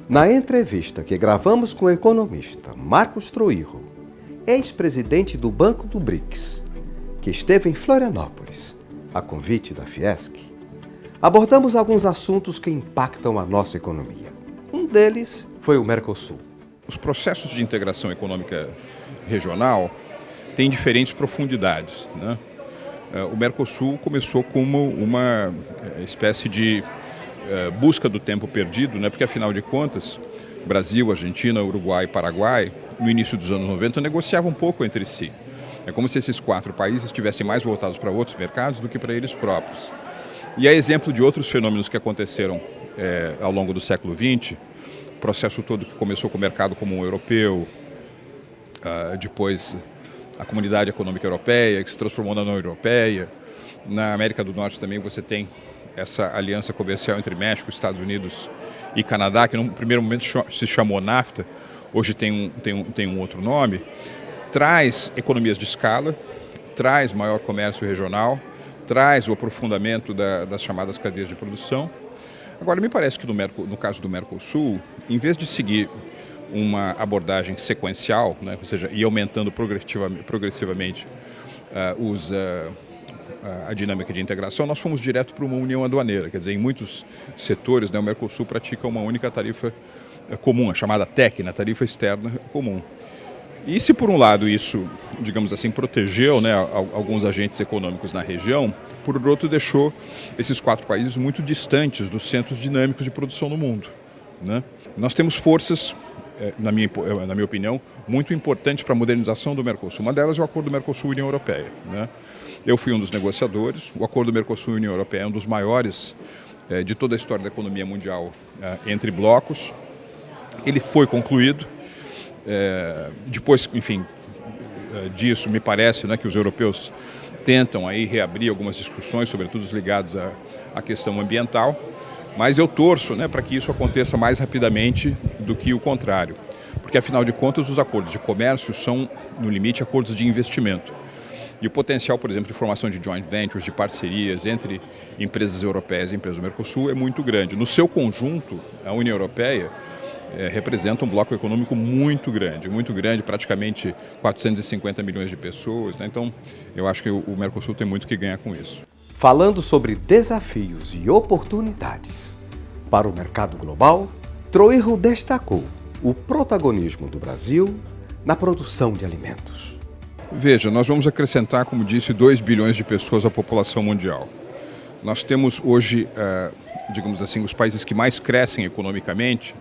Na entrevista que gravamos com o economista Marcos Troirro, ex-presidente do Banco do BRICS, que esteve em Florianópolis, a convite da Fiesc, abordamos alguns assuntos que impactam a nossa economia. Um deles foi o Mercosul. Os processos de integração econômica regional têm diferentes profundidades, né? O Mercosul começou como uma espécie de busca do tempo perdido, né? Porque, afinal de contas, Brasil, Argentina, Uruguai e Paraguai, no início dos anos 90, negociavam um pouco entre si. É como se esses 4 países estivessem mais voltados para outros mercados do que para eles próprios. E é exemplo de outros fenômenos que aconteceram ao longo do século XX, o processo todo que começou com o mercado comum europeu, depois a Comunidade Econômica Europeia, que se transformou na União Europeia. Na América do Norte também você tem essa aliança comercial entre México, Estados Unidos e Canadá, que no primeiro momento se chamou NAFTA, hoje tem um outro nome, traz economias de escala, traz maior comércio regional, traz o aprofundamento das chamadas cadeias de produção. Agora, me parece que no caso do Mercosul, em vez de seguir uma abordagem sequencial, né, ou seja, ir aumentando progressivamente a dinâmica de integração, nós fomos direto para uma união aduaneira. Quer dizer, em muitos setores, né, o Mercosul pratica uma única tarifa comum, a chamada TEC, a tarifa externa comum. E se por um lado isso, digamos assim, protegeu, né, alguns agentes econômicos na região, por outro deixou esses 4 países muito distantes dos centros dinâmicos de produção no mundo, né? Nós temos forças, na minha opinião, muito importantes para a modernização do Mercosul. Uma delas é o Acordo Mercosul-União Europeia, né? Eu fui um dos negociadores. O Acordo Mercosul-União Europeia é um dos maiores de toda a história da economia mundial entre blocos. Ele foi concluído. Depois, enfim, disso, me parece, né, que os europeus tentam aí reabrir algumas discussões, sobretudo ligadas à questão ambiental. Mas eu torço, né, para que isso aconteça mais rapidamente do que o contrário. Porque, afinal de contas, os acordos de comércio são, no limite, acordos de investimento. E o potencial, por exemplo, de formação de joint ventures, de parcerias entre empresas europeias e empresas do Mercosul é muito grande. No seu conjunto, a União Europeia representa um bloco econômico muito grande, praticamente 450 milhões de pessoas, né? Então, eu acho que o Mercosul tem muito que ganhar com isso. Falando sobre desafios e oportunidades para o mercado global, Troirro destacou o protagonismo do Brasil na produção de alimentos. Veja, nós vamos acrescentar, como disse, 2 bilhões de pessoas à população mundial. Nós temos hoje, digamos assim, os países que mais crescem economicamente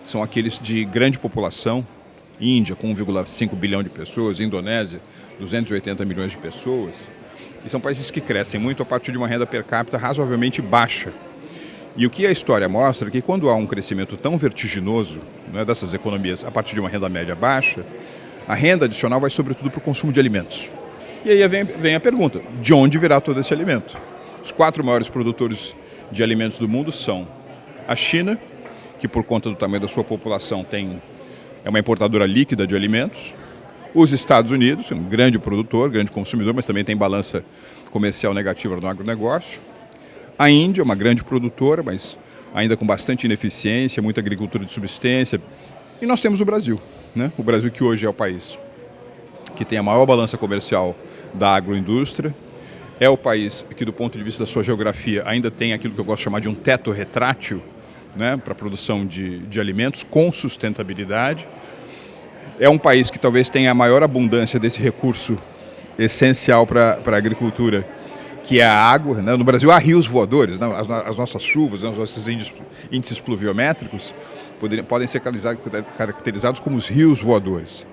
são aqueles de grande população. Índia, com 1,5 bilhão de pessoas, Indonésia, 280 milhões de pessoas. E são países que crescem muito a partir de uma renda per capita razoavelmente baixa. E o que a história mostra é que quando há um crescimento tão vertiginoso, né, dessas economias a partir de uma renda média baixa, a renda adicional vai sobretudo para o consumo de alimentos. E aí vem a pergunta, de onde virá todo esse alimento? Os 4 maiores produtores de alimentos do mundo são a China, que por conta do tamanho da sua população é uma importadora líquida de alimentos, os Estados Unidos, um grande produtor, grande consumidor, mas também tem balança comercial negativa no agronegócio. A Índia, uma grande produtora, mas ainda com bastante ineficiência, muita agricultura de subsistência. E nós temos o Brasil, né? O Brasil, que hoje é o país que tem a maior balança comercial da agroindústria. É o país que, do ponto de vista da sua geografia, ainda tem aquilo que eu gosto de chamar de um teto retrátil, né, para a produção de alimentos com sustentabilidade. É um país que talvez tenha a maior abundância desse recurso essencial para a agricultura, que é a água, né? No Brasil há rios voadores, né? As nossas chuvas, né? Os nossos índices pluviométricos podem ser caracterizados como os rios voadores.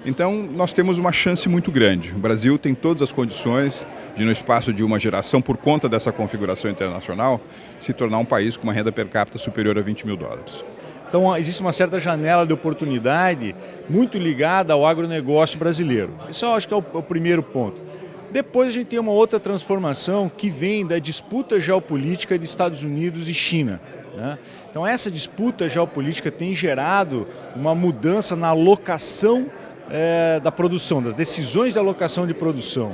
Então, nós temos uma chance muito grande. O Brasil tem todas as condições de, no espaço de uma geração, por conta dessa configuração internacional, se tornar um país com uma renda per capita superior a 20 mil dólares. Então, existe uma certa janela de oportunidade muito ligada ao agronegócio brasileiro. Isso eu acho que é o primeiro ponto. Depois a gente tem uma outra transformação que vem da disputa geopolítica de Estados Unidos e China, né? Então, essa disputa geopolítica tem gerado uma mudança na alocação da produção, das decisões de alocação de produção.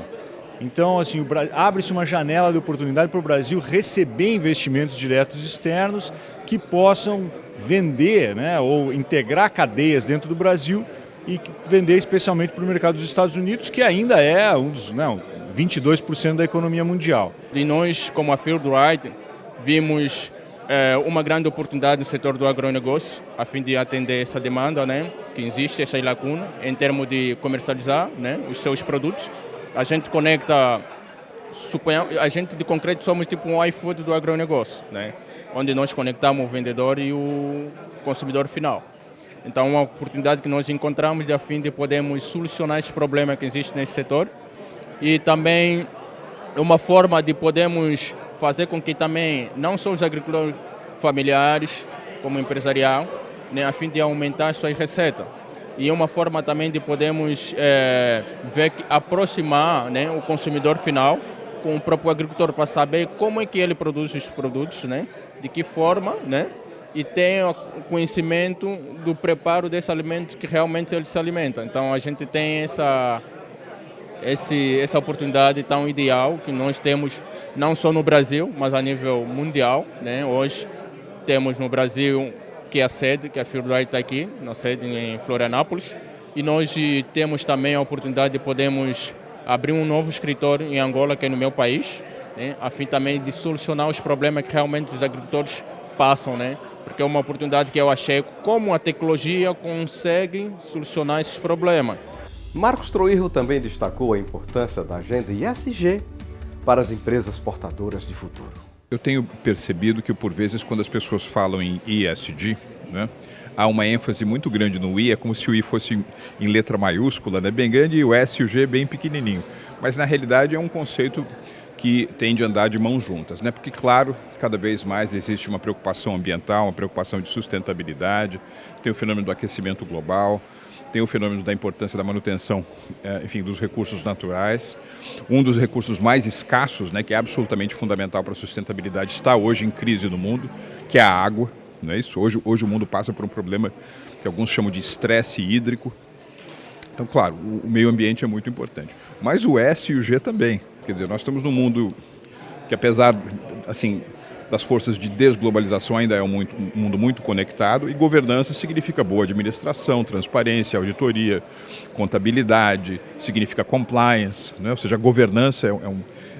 Então, assim, abre-se uma janela de oportunidade para o Brasil receber investimentos diretos externos que possam vender, né, ou integrar cadeias dentro do Brasil e vender especialmente para o mercado dos Estados Unidos, que ainda é um dos 22% da economia mundial. E nós, como a Fieldwright, vimos uma grande oportunidade no setor do agronegócio, a fim de atender essa demanda, né, que existe, essa lacuna, em termos de comercializar, né, os seus produtos. A gente conecta, a gente de concreto somos tipo um iFood do agronegócio, né? Onde nós conectamos o vendedor e o consumidor final. Então é uma oportunidade que nós encontramos a fim de podermos solucionar esse problema que existe nesse setor e também é uma forma de podermos fazer com que também não só os agricultores familiares como empresarial, né, a fim de aumentar as suas receitas. E é uma forma também de podermos aproximar, né, o consumidor final com o próprio agricultor para saber como é que ele produz os produtos, né, de que forma, né, e ter o conhecimento do preparo desse alimento que realmente ele se alimenta. Então a gente tem essa oportunidade tão ideal que nós temos não só no Brasil, mas a nível mundial, né? Hoje temos no Brasil que é a sede, que a Fieldwright está aqui, na sede em Florianópolis, e nós temos também a oportunidade de podermos abrir um novo escritório em Angola, que é no meu país, né? A fim também de solucionar os problemas que realmente os agricultores passam, né? Porque é uma oportunidade que eu achei como a tecnologia consegue solucionar esses problemas. Marcos Troirro também destacou a importância da agenda ESG para as empresas portadoras de futuro. Eu tenho percebido que, por vezes, quando as pessoas falam em ESG, né, há uma ênfase muito grande no I, é como se o I fosse em letra maiúscula, né, bem grande, e o S e o G bem pequenininho. Mas, na realidade, é um conceito que tem de andar de mãos juntas, né? Porque, claro, cada vez mais existe uma preocupação ambiental, uma preocupação de sustentabilidade, tem o fenômeno do aquecimento global, tem o fenômeno da importância da manutenção, enfim, dos recursos naturais. Um dos recursos mais escassos, né, que é absolutamente fundamental para a sustentabilidade, está hoje em crise no mundo, que é a água. Não é isso? Hoje o mundo passa por um problema que alguns chamam de estresse hídrico. Então, claro, o meio ambiente é muito importante. Mas o S e o G também. Quer dizer, nós estamos num mundo que, apesar assim, das forças de desglobalização, ainda é um mundo muito conectado, e governança significa boa administração, transparência, auditoria, contabilidade, significa compliance, né? Ou seja, a governança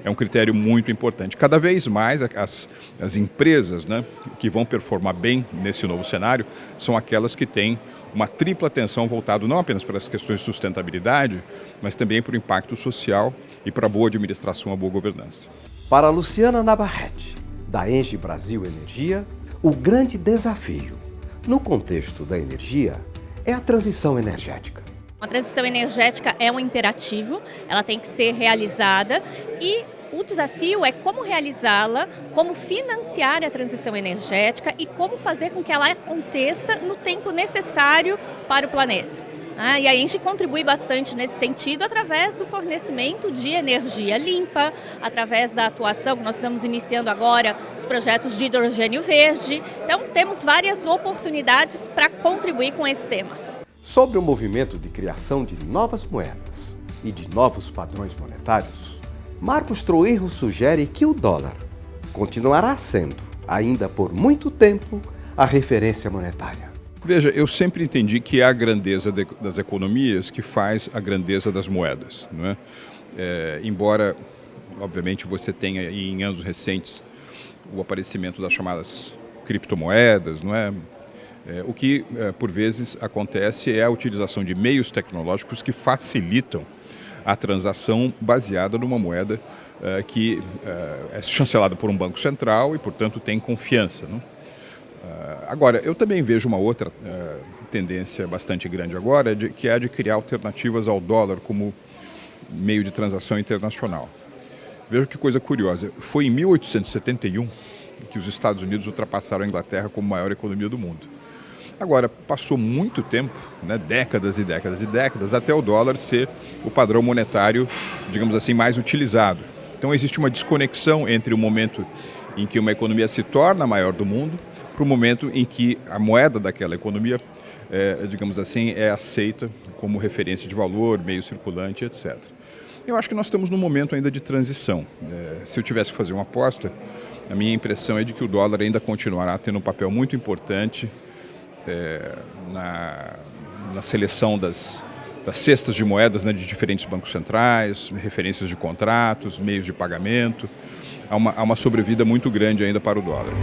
é um critério muito importante. Cada vez mais as empresas, né, que vão performar bem nesse novo cenário são aquelas que têm uma tripla atenção voltada não apenas para as questões de sustentabilidade, mas também para o impacto social e para a boa administração, a boa governança. Para Luciana Navarrete, da Engie Brasil Energia, o grande desafio, no contexto da energia, é a transição energética. A transição energética é um imperativo, ela tem que ser realizada e o desafio é como realizá-la, como financiar a transição energética e como fazer com que ela aconteça no tempo necessário para o planeta. E a Engie contribui bastante nesse sentido através do fornecimento de energia limpa, através da atuação que nós estamos iniciando agora, os projetos de hidrogênio verde. Então, temos várias oportunidades para contribuir com esse tema. Sobre o movimento de criação de novas moedas e de novos padrões monetários, Marcos Troirro sugere que o dólar continuará sendo, ainda por muito tempo, a referência monetária. Veja, eu sempre entendi que é a grandeza das economias que faz a grandeza das moedas, não é? Embora, obviamente, você tenha em anos recentes o aparecimento das chamadas criptomoedas, não é? O que, por vezes, acontece é a utilização de meios tecnológicos que facilitam a transação baseada numa moeda que é chancelada por um banco central e, portanto, tem confiança, não? Agora, eu também vejo uma outra tendência bastante grande agora, que é a de criar alternativas ao dólar como meio de transação internacional. Veja que coisa curiosa, foi em 1871 que os Estados Unidos ultrapassaram a Inglaterra como maior economia do mundo. Agora, passou muito tempo, né, décadas e décadas e décadas, até o dólar ser o padrão monetário, digamos assim, mais utilizado. Então existe uma desconexão entre o momento em que uma economia se torna a maior do mundo para o momento em que a moeda daquela economia, digamos assim, é aceita como referência de valor, meio circulante, etc. Eu acho que nós estamos num momento ainda de transição. Se eu tivesse que fazer uma aposta, a minha impressão é de que o dólar ainda continuará tendo um papel muito importante na seleção das cestas de moedas, né, de diferentes bancos centrais, referências de contratos, meios de pagamento. Há uma sobrevida muito grande ainda para o dólar.